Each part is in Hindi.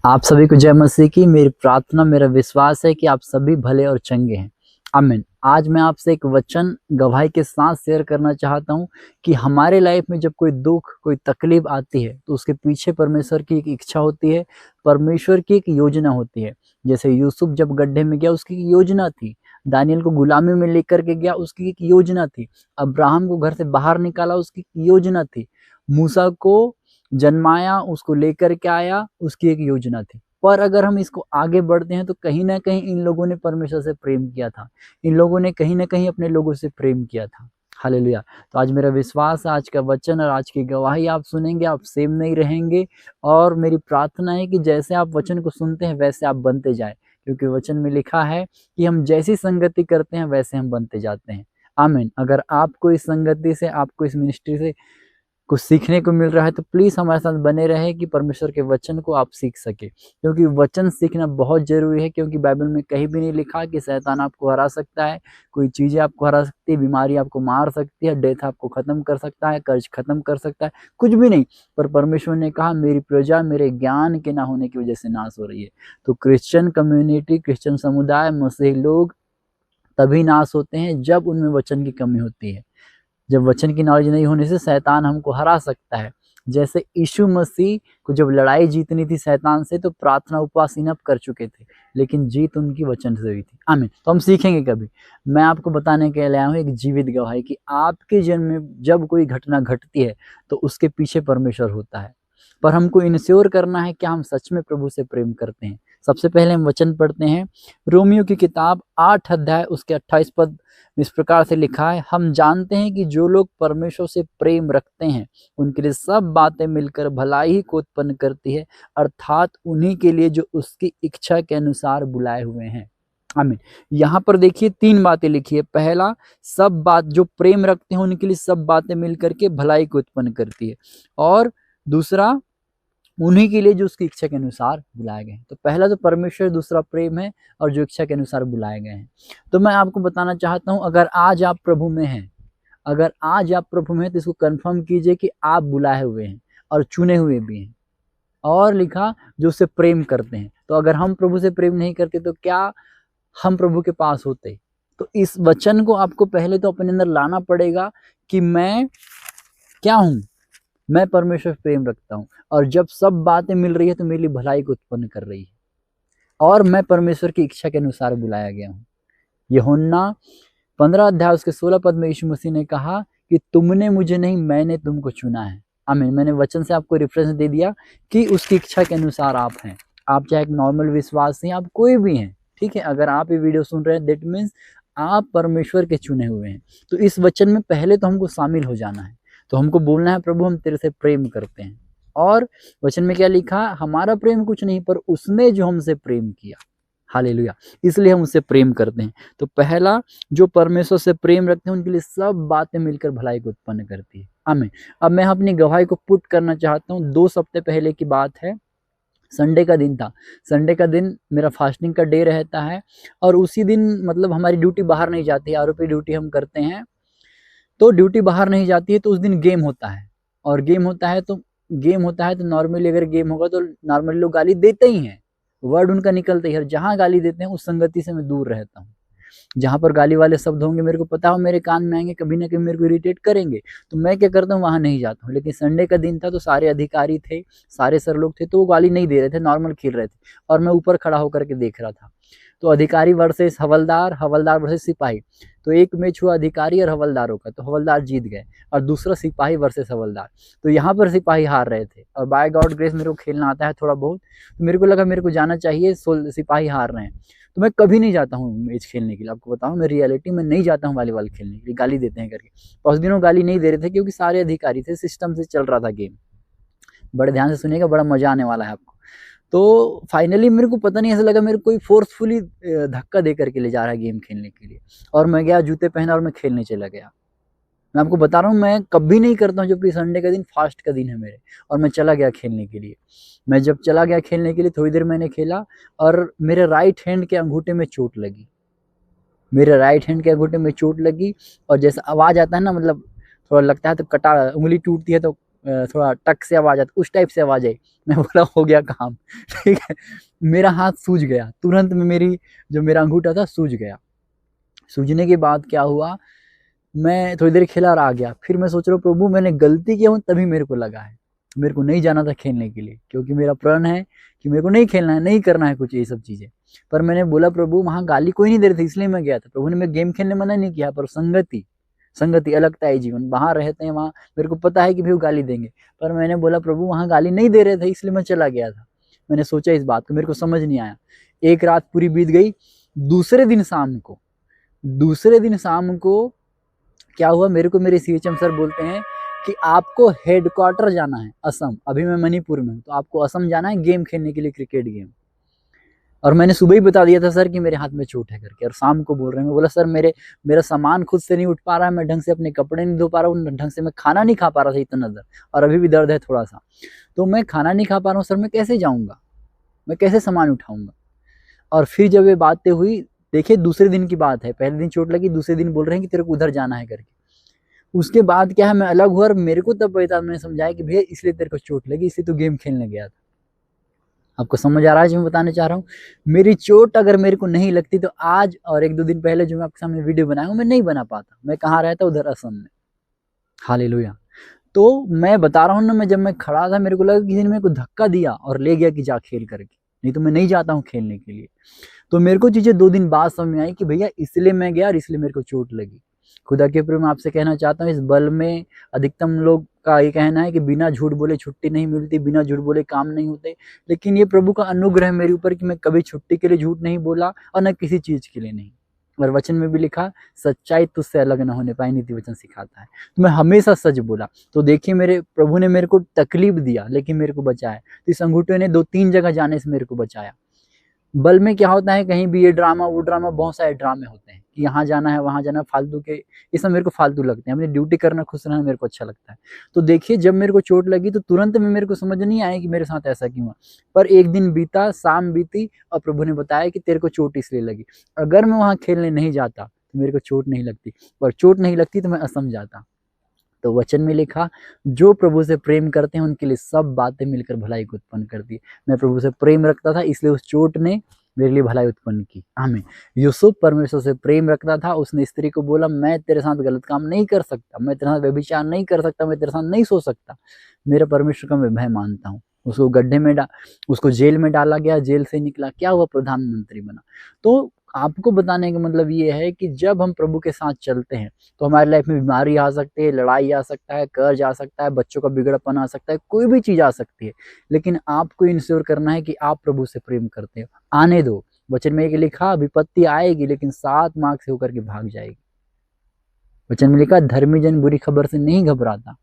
आप सभी को जय मसीह की। मेरी प्रार्थना मेरा विश्वास है कि आप सभी भले और चंगे हैं। आमीन। आज मैं आपसे एक वचन गवाही के साथ शेयर करना चाहता हूं कि हमारे लाइफ में जब कोई दुख कोई तकलीफ आती है तो उसके पीछे परमेश्वर की एक इच्छा होती है, परमेश्वर की एक योजना होती है। जैसे यूसुफ जब गड्ढे में गया उसकी एक योजना थी, दानियल को गुलामी में लेकर के गया उसकी एक योजना थी, अब्राहम को घर से बाहर निकाला उसकी एक योजना थी, मूसा को जन्माया उसको लेकर के आया उसकी एक योजना थी। पर अगर हम इसको आगे बढ़ते हैं तो कहीं ना कहीं इन लोगों ने परमेश्वर से प्रेम किया था, इन लोगों ने कहीं ना कहीं अपने लोगों से प्रेम किया था। हालेलुया। तो आज मेरा विश्वास है आज का वचन और आज की गवाही आप सुनेंगे, आप सेम नहीं रहेंगे। और मेरी प्रार्थना है कि जैसे आप वचन को सुनते हैं वैसे आप बनते जाए, क्योंकि वचन में लिखा है कि हम जैसी संगति करते हैं वैसे हम बनते जाते हैं। आमीन। अगर आपको इस संगति से, आपको इस मिनिस्ट्री से कुछ सीखने को मिल रहा है तो प्लीज़ हमारे साथ बने रहे कि परमेश्वर के वचन को आप सीख सके, क्योंकि वचन सीखना बहुत ज़रूरी है। क्योंकि बाइबल में कहीं भी नहीं लिखा कि शैतान आपको हरा सकता है, कोई चीज़ें आपको हरा सकती है, बीमारी आपको मार सकती है, डेथ आपको ख़त्म कर सकता है, कर्ज ख़त्म कर सकता है, कुछ भी नहीं। पर परमेश्वर ने कहा मेरी प्रजा मेरे ज्ञान के ना होने की वजह से नाश हो रही है। तो क्रिश्चियन कम्युनिटी, क्रिश्चियन समुदाय, मसीही लोग तभी नाश होते हैं जब उनमें वचन की कमी होती है। जब वचन की नॉलेज नहीं होने से शैतान हमको हरा सकता है। जैसे यीशु मसीह को जब लड़ाई जीतनी थी शैतान से तो प्रार्थना उपवास इनफ कर चुके थे, लेकिन जीत उनकी वचन से हुई थी। आमीन। तो हम सीखेंगे कभी। मैं आपको बताने के लिए आया हूँ एक जीवित गवाही कि आपके जन्म में जब कोई घटना घटती है तो उसके पीछे परमेश्वर होता है। पर हमको इंश्योर करना है कि हम सच में प्रभु से प्रेम करते हैं। सबसे पहले हम वचन पढ़ते हैं, रोमियो की किताब 8 अध्याय उसके 28 पद इस प्रकार से लिखा है, हम जानते हैं कि जो लोग परमेश्वर से प्रेम रखते हैं उनके लिए सब बातें मिलकर भलाई ही को उत्पन्न करती है, अर्थात उन्हीं के लिए जो उसकी इच्छा के अनुसार बुलाए हुए हैं। आमीन। यहाँ पर देखिए 3 बातें लिखी है। पहला, सब बात जो प्रेम रखते हैं उनके लिए सब बातें मिलकर के भलाई को उत्पन्न करती है, और दूसरा उन्हीं के लिए जो उसकी इच्छा के अनुसार बुलाए गए हैं। तो पहला तो परमेश्वर, दूसरा प्रेम है, और जो इच्छा के अनुसार बुलाए गए हैं। तो मैं आपको बताना चाहता हूं, अगर आज आप प्रभु में हैं, अगर आज आप प्रभु में हैं तो इसको कंफर्म कीजिए कि आप बुलाए हुए हैं और चुने हुए भी हैं। और लिखा जो उससे प्रेम करते हैं। तो अगर हम प्रभु से प्रेम नहीं करते तो क्या हम प्रभु के पास होते? तो इस वचन को आपको पहले तो अपने अंदर लाना पड़ेगा कि मैं क्या हूं। मैं परमेश्वर से प्रेम रखता हूँ, और जब सब बातें मिल रही है तो मेरी भलाई को उत्पन्न कर रही है, और मैं परमेश्वर की इच्छा के अनुसार बुलाया गया हूँ। यूहन्ना 15 अध्याय उसके 16 पद में यीशु मसीह ने कहा कि तुमने मुझे नहीं, मैंने तुमको चुना है। आमीन। मैंने वचन से आपको रेफरेंस दे दिया कि उसकी इच्छा के अनुसार आप हैं। आप चाहे एक नॉर्मल विश्वासी हैं, आप कोई भी हैं, ठीक है। अगर आप ये वीडियो सुन रहे हैं दैट मीन्स आप परमेश्वर के चुने हुए हैं। तो इस वचन में पहले तो हमको शामिल हो जाना है। तो हमको बोलना है, प्रभु हम तेरे से प्रेम करते हैं। और वचन में क्या लिखा? हमारा प्रेम कुछ नहीं, पर उसने जो हमसे प्रेम किया। हालेलुया। इसलिए हम उससे प्रेम करते हैं। तो पहला, जो परमेश्वर से प्रेम रखते हैं उनके लिए सब बातें मिलकर भलाई को उत्पन्न करती है। आमीन। अब मैं अपनी गवाही को पुट करना चाहता हूँ। 2 सप्ताह पहले की बात है, संडे का दिन था। संडे का दिन मेरा फास्टिंग का डे रहता है, और उसी दिन मतलब हमारी ड्यूटी बाहर नहीं जाती है, आरओपी ड्यूटी हम करते हैं। तो ड्यूटी बाहर नहीं जाती है तो उस दिन गेम होता है, और गेम होता है तो नॉर्मली अगर गेम होगा तो नॉर्मली लोग गाली देते ही हैं, वर्ड उनका निकलता ही है। जहाँ गाली देते हैं उस संगति से मैं दूर रहता हूँ। जहाँ पर गाली वाले शब्द होंगे मेरे को पता हो मेरे कान में आएंगे, कभी ना कभी मेरे को इरिटेट करेंगे, तो मैं क्या करता हूँ, वहाँ नहीं जाता हूँ। लेकिन संडे का दिन था तो सारे अधिकारी थे, सारे सर लोग थे, तो वो गाली नहीं दे रहे थे, नॉर्मल खेल रहे थे, और मैं ऊपर खड़ा होकर के देख रहा था। तो अधिकारी वर्सेस हवलदार, हवलदार वर्सेस सिपाही। तो एक मैच हुआ अधिकारी और हवलदारों का, तो हवलदार जीत गए, और दूसरा सिपाही वर्सेस हवलदार। तो यहाँ पर सिपाही हार रहे थे, और बाय गॉड ग्रेस मेरे को खेलना आता है थोड़ा बहुत, तो मेरे को लगा मेरे को जाना चाहिए, सिपाही हार रहे हैं। तो मैं कभी नहीं जाता हूँ मैच खेलने के लिए। आपको बताऊँ, मैं रियलिटी में नहीं जाता हूँ वॉलीबॉल खेलने के लिए, गाली देते हैं करके। तो उस दिनों गाली नहीं दे रहे थे क्योंकि सारे अधिकारी थे, सिस्टम से चल रहा था गेम। बड़े ध्यान से सुनिएगा, बड़ा मजा आने वाला है आपको। तो फाइनली मेरे को पता नहीं, ऐसा लगा मेरे को कोई फोर्सफुली धक्का दे करके ले जा रहा है गेम खेलने के लिए, और मैं गया, जूते पहना और मैं खेलने चला गया। मैं आपको बता रहा हूँ, मैं कभी नहीं करता हूँ, जबकि संडे का दिन फास्ट का दिन है मेरे, और मैं चला गया खेलने के लिए। मैं जब चला गया खेलने के लिए, थोड़ी देर मैंने खेला, और मेरे राइट हैंड के अंगूठे में चोट लगी। मेरे राइट हैंड के अंगूठे में चोट लगी, और जैसा आवाज़ आता है ना, मतलब थोड़ा लगता है तो कटा, उंगली टूटती है तो थोड़ा टक से आवाज आती, उस टाइप से आवाज आई। मैं बोला हो गया काम। ठीक है, मेरा हाथ सूज गया तुरंत में, मेरी जो मेरा अंगूठा था सूज गया। सूजने के बाद क्या हुआ, मैं थोड़ी देर खेला और आ गया। फिर मैं सोच रहा हूँ प्रभु मैंने गलती किया हूँ तभी मेरे को लगा है, मेरे को नहीं जाना था खेलने के लिए, क्योंकि मेरा प्रण है कि मेरे को नहीं खेलना है, नहीं करना है कुछ ये सब चीजें। पर मैंने बोला प्रभु वहां गाली कोई नहीं दे रही थी इसलिए मैं गया था। प्रभु ने मैं गेम खेलने मना नहीं किया, पर संगति संगति अलगता है जीवन, बाहर रहते हैं वहां मेरे को पता है कि भाई वो गाली देंगे, पर मैंने बोला प्रभु वहां गाली नहीं दे रहे थे इसलिए मैं चला गया था। मैंने सोचा इस बात को, मेरे को समझ नहीं आया। एक रात पूरी बीत गई। दूसरे दिन शाम को क्या हुआ, मेरे को मेरे सीएचएम सर बोलते हैं कि आपको हेडक्वार्टर जाना है असम, अभी मैं मणिपुर में हूँ, तो आपको असम जाना है गेम खेलने के लिए, क्रिकेट गेम। और मैंने सुबह ही बता दिया था सर कि मेरे हाथ में चोट है करके, और शाम को बोल रहे हैं। मैं बोला सर मेरा सामान खुद से नहीं उठ पा रहा है, मैं ढंग से अपने कपड़े नहीं धो पा रहा हूँ, ढंग से मैं खाना नहीं खा पा रहा था, इतना दर्द, और अभी भी दर्द है थोड़ा सा, तो मैं खाना नहीं खा पा रहा हूँ सर, मैं कैसे जाऊँगा, मैं कैसे सामान उठाऊंगा। और फिर जब ये बातें हुई, देखिए दूसरे दिन की बात है, पहले दिन चोट लगी, दूसरे दिन बोल रहे हैं कि तेरे को उधर जाना है करके। उसके बाद क्या है, मैं अलग हुआ और मेरे को तब पता, मैंने समझाया कि भैया इसलिए तेरे को चोट लगी, इसलिए तू गेम खेलने गया था। आपको समझ आ रहा है जो मैं बताना चाह रहा हूँ। मेरी चोट अगर मेरे को नहीं लगती तो आज और एक दो दिन पहले जो मैं आपके सामने वीडियो बनाया हूँ मैं नहीं बना पाता। मैं कहाँ रहता, उधर असम में। हालेलुया। तो मैं बता रहा हूँ ना, मैं जब मैं खड़ा था मेरे को लगा किसी ने मेरे को धक्का दिया और ले गया कि जा खेल करके, नहीं तो मैं नहीं जाता हूँ खेलने के लिए। तो मेरे को चीजें 2 दिन बाद समझ में आई कि भैया इसलिए मैं गया और इसलिए मेरे को चोट लगी। खुदा के प्रेम आपसे कहना चाहता हूँ, इस बल में अधिकतम लोग का ये कहना है कि बिना झूठ बोले छुट्टी नहीं मिलती, बिना झूठ बोले काम नहीं होते। लेकिन ये प्रभु का अनुग्रह है मेरे ऊपर कि मैं कभी छुट्टी के लिए झूठ नहीं बोला और न किसी चीज के लिए नहीं। और वचन में भी लिखा, सच्चाई तुझसे अलग न होने पाए, नीति वचन सिखाता है। तो मैं हमेशा सच बोला। तो देखिए मेरे प्रभु ने मेरे को तकलीफ दिया लेकिन मेरे को बचाया। तो इस अंगूठे ने 2-3 जगह जाने से मेरे को बचाया। बल में क्या होता है, कहीं भी ये ड्रामा वो ड्रामा, बहुत सारे ड्रामे होते हैं कि यहाँ जाना है वहां जाना है, फालतू के, ये सब मेरे को फालतू लगते हैं। अपनी ड्यूटी करना, खुश रहना मेरे को अच्छा लगता है। तो देखिए जब मेरे को चोट लगी तो तुरंत में मेरे को समझ नहीं आया कि मेरे साथ ऐसा क्यों हुआ। पर एक दिन बीता, शाम बीती और प्रभु ने बताया कि तेरे को चोट इसलिए लगी। अगर मैं वहां खेलने नहीं जाता तो मेरे को चोट नहीं लगती, और चोट नहीं लगती तो मैं असम जाता। तो वचन में लिखा, जो प्रभु से प्रेम करते हैं उनके लिए सब बातें मिलकर भलाई को उत्पन्न करती है। मैं प्रभु से प्रेम रखता था इसलिए उस चोट ने मेरे लिए भलाई उत्पन्न की। आमीन। यूसुफ परमेश्वर से प्रेम रखता था, उसने स्त्री को बोला मैं तेरे साथ गलत काम नहीं कर सकता, मैं तेरे साथ व्यभिचार नहीं कर सकता, मैं तेरे साथ नहीं सो सकता, मेरे परमेश्वर का मैं भय मानता हूँ। उसको गड्ढे में उसको जेल में डाला गया, जेल से निकला, क्या हुआ, प्रधानमंत्री बना। तो आपको बताने का मतलब ये है कि जब हम प्रभु के साथ चलते हैं तो हमारी लाइफ में बीमारी आ सकती है, लड़ाई आ सकता है, कर्ज आ सकता है, बच्चों का बिगड़पन आ सकता है, कोई भी चीज आ सकती है। लेकिन आपको इंश्योर करना है कि आप प्रभु से प्रेम करते हो। आने दो। वचन में लिखा, विपत्ति आएगी लेकिन 7 मार्ग से होकर के भाग जाएगी। वचन में लिखा, धर्मी जन बुरी खबर से नहीं घबराता।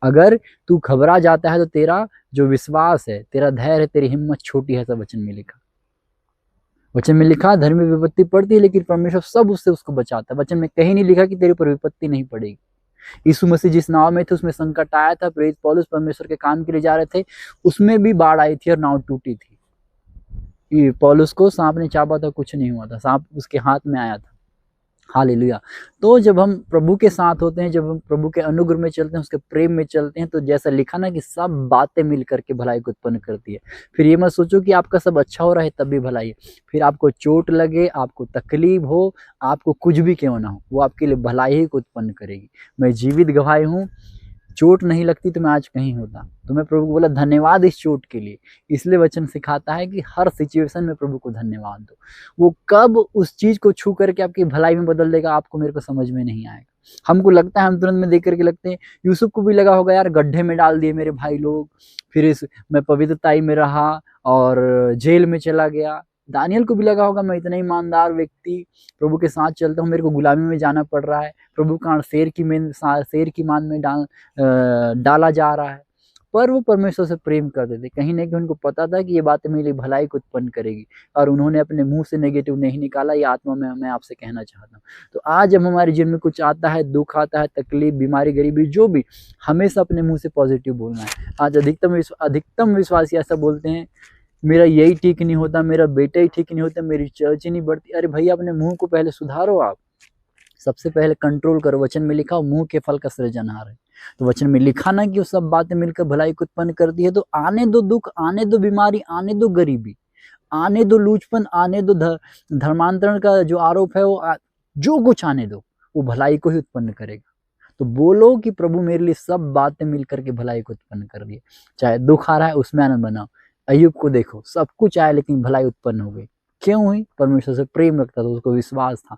अगर तू घबरा जाता है तो तेरा जो विश्वास है, तेरा धैर्य है, तेरी हिम्मत छोटी है। सब वचन में लिखा। वचन में लिखा, धर्म में विपत्ति पड़ती है लेकिन परमेश्वर सब उससे उसको बचाता है। वचन में कहीं नहीं लिखा कि तेरे ऊपर विपत्ति नहीं पड़ेगी। यीशु मसीह जिस नाव में थे उसमें संकट आया था, प्रेरित पौलुस परमेश्वर के काम के लिए जा रहे थे, उसमें भी बाढ़ आई थी और नाव टूटी थी। पौलुस को सांप ने चापा था, कुछ नहीं हुआ था, सांप उसके हाथ में आया था। हालेलुया। तो जब हम प्रभु के साथ होते हैं, जब हम प्रभु के अनुग्रह में चलते हैं, उसके प्रेम में चलते हैं, तो जैसा लिखा ना कि सब बातें मिल करके भलाई को उत्पन्न करती है। फिर ये मत सोचो कि आपका सब अच्छा हो रहा है तब भी भलाई है। फिर आपको चोट लगे, आपको तकलीफ हो, आपको कुछ भी क्यों ना हो, वो आपके लिए भलाई ही को उत्पन्न करेगी। मैं जीवित गवाही हूँ, चोट नहीं लगती तो मैं आज कहीं होता। तो मैं प्रभु को बोला धन्यवाद इस चोट के लिए। इसलिए वचन सिखाता है कि हर सिचुएशन में प्रभु को धन्यवाद दो। वो कब उस चीज को छू करके आपकी भलाई में बदल देगा, आपको मेरे को समझ में नहीं आएगा। हमको लगता है, हम तुरंत में देख करके लगते हैं, यूसुफ को भी लगा होगा यार गड्ढे में डाल दिए मेरे भाई लोग, फिर मैं पवित्रताई में रहा और जेल में चला गया। दानियल को भी लगा होगा मैं इतना ईमानदार व्यक्ति प्रभु के साथ चलता हूँ, मेरे को गुलामी में जाना पड़ रहा है, प्रभु का शेर की मान में डाला जा रहा है। पर वो परमेश्वर से प्रेम करते थे। कहीं ना कहीं उनको पता था कि ये बातें मेरे लिए भलाई को उत्पन्न करेगी, और उन्होंने अपने मुंह से नेगेटिव नहीं निकाला। ये आत्मा में मैं आपसे कहना चाहता हूँ। तो आज जब हमारे जीवन में कुछ आता है, दुख आता है, तकलीफ, बीमारी, गरीबी, जो भी, हमेशा अपने मुंह से पॉजिटिव बोलना है। आज अधिकतम विश्वासी ऐसा बोलते हैं, मेरा यही ठीक नहीं होता, मेरा बेटा ही ठीक नहीं होता, मेरी चर्च ही नहीं बढ़ती। अरे भैया अपने मुंह को पहले सुधारो आप। सबसे पहले कंट्रोल करो। वचन में लिखा मुंह के फल का सृजनहार है। तो वचन में लिखा ना कि वो सब बातें मिलकर भलाई को उत्पन्न करती है। तो आने दो दुख, आने दो बीमारी, आने दो गरीबी, आने दो लूचपन, आने दो धर्मांतरण का जो आरोप है वो जो कुछ आने दो, वो भलाई को ही उत्पन्न करेगा। तो बोलो कि प्रभु मेरे लिए सब बातें मिलकर के भलाई को उत्पन्न कर दिए। चाहे दुख आ रहा है उसमें आनंद बनाओ। अय्यूब को देखो, सब कुछ आया लेकिन भलाई उत्पन्न हो गई। क्यों हुई? परमेश्वर से प्रेम रखता था, उसको विश्वास था।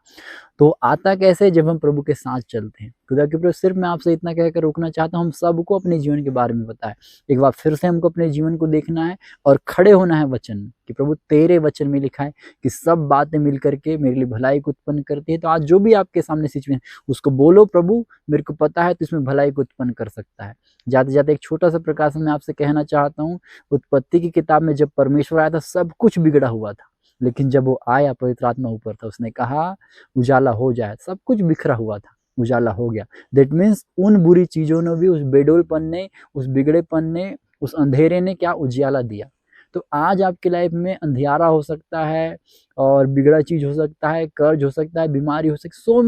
तो आता कैसे? जब हम प्रभु के साथ चलते हैं। खुदा के प्रभु, सिर्फ मैं आपसे इतना कहकर रोकना चाहता हूँ, हम सबको अपने जीवन के बारे में बताएं। एक बार फिर से हमको अपने जीवन को देखना है और खड़े होना है वचन में कि प्रभु तेरे वचन में लिखा है कि सब बातें मिल करके मेरे लिए भलाई को उत्पन्न करती है। तो आज जो भी आपके सामने सिचुएशन, उसको बोलो प्रभु मेरे को पता है तो इसमें भलाई को उत्पन्न कर सकता है। जाते जाते एक छोटा सा प्रकाशन मैं आपसे कहना चाहता हूँ। उत्पत्ति की किताब में जब परमेश्वर आया था सब कुछ बिगड़ा हुआ था, लेकिन जब वो आया पवित्र आत्मा ऊपर था, उसने कहा उजाला हो जाए। सब कुछ बिखरा हुआ था, उजाला हो गया। दैट मीन्स उन बुरी चीजों ने भी, उस बेडोलपन ने, उस बिगड़ेपन ने, उस अंधेरे ने क्या उजाला दिया। तो आज आपकी लाइफ में अंधियारा हो सकता है और बिगड़ा चीज हो सकता है, कर्ज हो सकता है, बीमारी हो सकती है, सो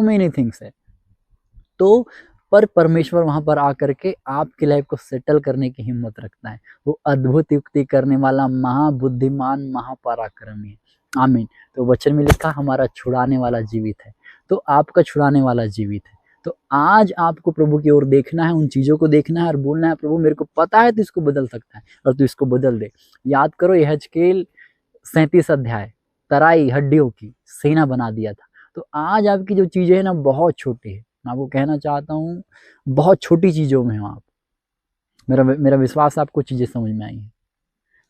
मेनी थिंग्स है। तो पर परमेश्वर वहां पर आकर के आपकी लाइफ को सेटल करने की हिम्मत रखता है। वो अद्भुत युक्ति करने वाला महाबुद्धिमान महापराक्रमी है। आमीन। तो वचन में लिखा हमारा छुड़ाने वाला जीवित है। तो आपका छुड़ाने वाला जीवित है। तो आज आपको प्रभु की ओर देखना है, उन चीजों को देखना है और बोलना है प्रभु मेरे को पता है तू इसको बदल सकता है और तू इसको बदल दे। याद करो यहेजकेल 37 अध्याय, तराई हड्डियों की सेना बना दिया था। तो आज आपकी जो चीजें है ना बहुत छोटी है। मैं आपको कहना चाहता हूँ बहुत छोटी चीजों में हो आप। मेरा विश्वास आपको चीजें समझ में आई है।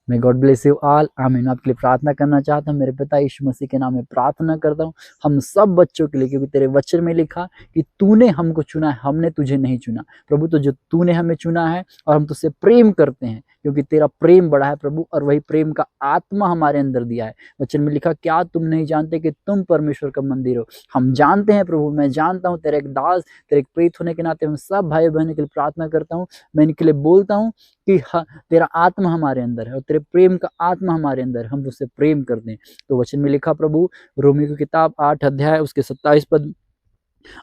मैं गॉड ब्लेस यू ऑल। आमीन। मैं आपके लिए प्रार्थना करना चाहता हूँ। मेरे पिता यीशु मसीह के नाम में प्रार्थना करता हूँ हम सब बच्चों के लिए, क्योंकि तेरे वचन में लिखा कि तूने हमको चुना है, हमने तुझे नहीं चुना। प्रभु तो जो तूने हमें चुना है और हम तुझसे प्रेम करते हैं क्योंकि तेरा प्रेम बड़ा है प्रभु, और वही प्रेम का आत्मा हमारे अंदर दिया है। वचन में लिखा क्या तुम नहीं जानते कि तुम परमेश्वर का मंदिर हो? हम जानते हैं प्रभु, मैं जानता हूँ। तेरे एक दास, तेरे एक प्रेरित होने के नाते हम सब भाई बहनों के लिए प्रार्थना करता हूँ। मैं इनके लिए बोलता हूँ कि तेरा आत्मा हमारे अंदर है और तेरे प्रेम का आत्मा हमारे अंदर, हम तुझसे प्रेम करते हैं। तो वचन में लिखा प्रभु, रोमी की किताब 8 अध्याय उसके 27 पद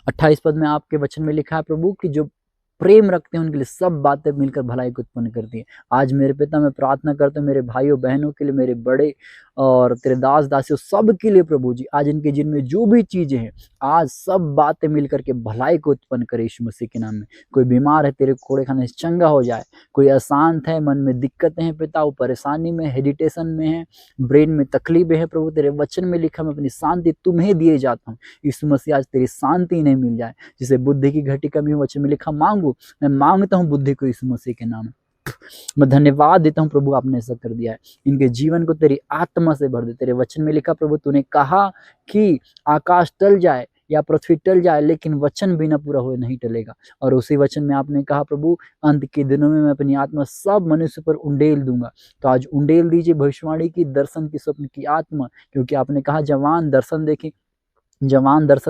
28 पद में आपके वचन में लिखा है प्रभु कि जो प्रेम रखते हैं उनके लिए सब बातें मिलकर भलाई को उत्पन्न करती है। आज मेरे पिता मैं प्रार्थना करता हूँ मेरे भाइयों बहनों के लिए, मेरे बड़े और तेरे दास दासियों सब के लिए प्रभु जी, आज इनके जिनमें जो भी चीजें हैं आज सब बातें मिलकर के भलाई को उत्पन्न करे यीशु मसीह के नाम में। कोई बीमार है तेरे कोड़े खाने से चंगा हो जाए, कोई अशांत है, मन में दिक्कतें हैं पिता, वो परेशानी में, हेजिटेशन में है, ब्रेन में तकलीफें हैं प्रभु, तेरे वचन में लिखा मैं अपनी शांति तुम्हें दिए जाता हूँ। यीशु मसीह आज तेरी शांति नहीं मिल जाए, जिसे बुद्धि की घटी कमी हो, वचन में लिखा मांगो, मैं मांगता हूँ बुद्धि को यीशु मसीह के नाम। मैं धन्यवाद देता हूँ प्रभु आपने ऐसा कर दिया है। इनके जीवन को तेरी आत्मा से भर दे। तेरे वचन में लिखा प्रभु तूने कहा कि आकाश टल जाए या पृथ्वी टल जाए लेकिन वचन बिना पूरा हुए नहीं टलेगा। और उसी वचन में आपने कहा प्रभु अंत के दिनों में मैं अपनी आत्मा सब मनुष्य पर उंडेल दूंगा। तो आज उंडेल दीजिए भविष्यवाणी की, दर्शन की, स्वप्न की आत्मा, क्योंकि आपने कहा जवान दर्शन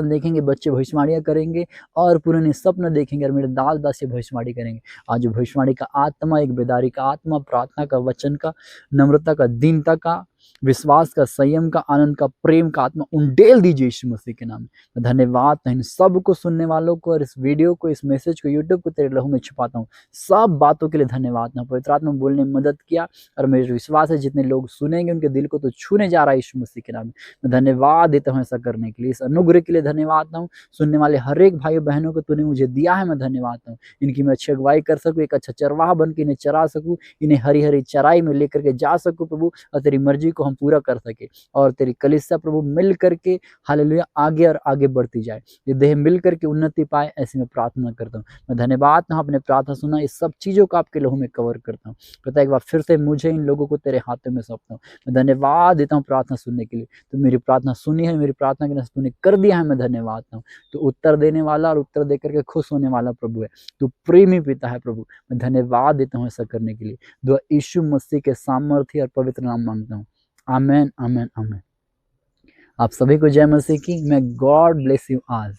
देखेंगे, बच्चे भविष्यवाणियां करेंगे और पुराने स्वप्न देखेंगे और मेरे दास दासी भविष्यवाणी करेंगे। आज भविष्यवाणी का आत्मा, एक बेदारी का आत्मा, प्रार्थना का, वचन का, नम्रता का, दीनता का, विश्वास का, संयम का, आनंद का, प्रेम का आत्मा उंडेल दीजिए यीशु मसीह के नाम में। धन्यवाद इन सब को सुनने वालों को और इस वीडियो को, इस मैसेज को यूट्यूब को तेरे लहू में छुपाता हूँ। सब बातों के लिए धन्यवाद। ना पवित्र आत्मा बोलने में मदद किया और मेरे विश्वास है जितने लोग सुनेंगे उनके दिल को तो छूने जा रहा है यीशु मसीह के नाम में। मैं धन्यवाद देता हूँ ऐसा करने के लिए, इस अनुग्रह के लिए धन्यवाद हूँ। सुनने वाले हर एक भाई बहनों को तूने मुझे दिया है, मैं धन्यवाद हूँ। इनकी मैं अच्छी अगुवाई कर सकूँ, एक अच्छा चरवाहा बन के इन्हें चरा सकूँ, इन्हें हरी हरी चराई में लेकर के जा सकूँ प्रभु, और तेरी मर्जी को हम पूरा कर सके और तेरी कलीसिया प्रभु मिल करके हालेलुया आगे और आगे बढ़ती जाए, ये देह मिल करके उन्नति पाए, ऐसी मैं प्रार्थना करता हूँ। मैं धन्यवाद हूँ अपने प्रार्थना सुना, इस सब चीजों को आपके लहू में कवर करता हूँ। पता एक बार फिर से मुझे इन लोगों को तेरे हाथों में सौंपता हूँ। मैं धन्यवाद देता हूँ प्रार्थना सुनने के लिए। तो मेरी प्रार्थना सुनी है, मेरी प्रार्थना के तूने कर दिया है, मैं धन्यवाद हूँ। तो उत्तर देने वाला और उत्तर देकर के खुश होने वाला प्रभु है, तू प्रेमी पिता है प्रभु। मैं धन्यवाद देता हूँ ऐसा करने के लिए। दुआ यीशु मसीह के सामर्थ्य और पवित्र नाम मांगता हूँ। आमेन आमेन आमेन। आप सभी को जय मसीह की। मैं गॉड ब्लेस यू ऑल।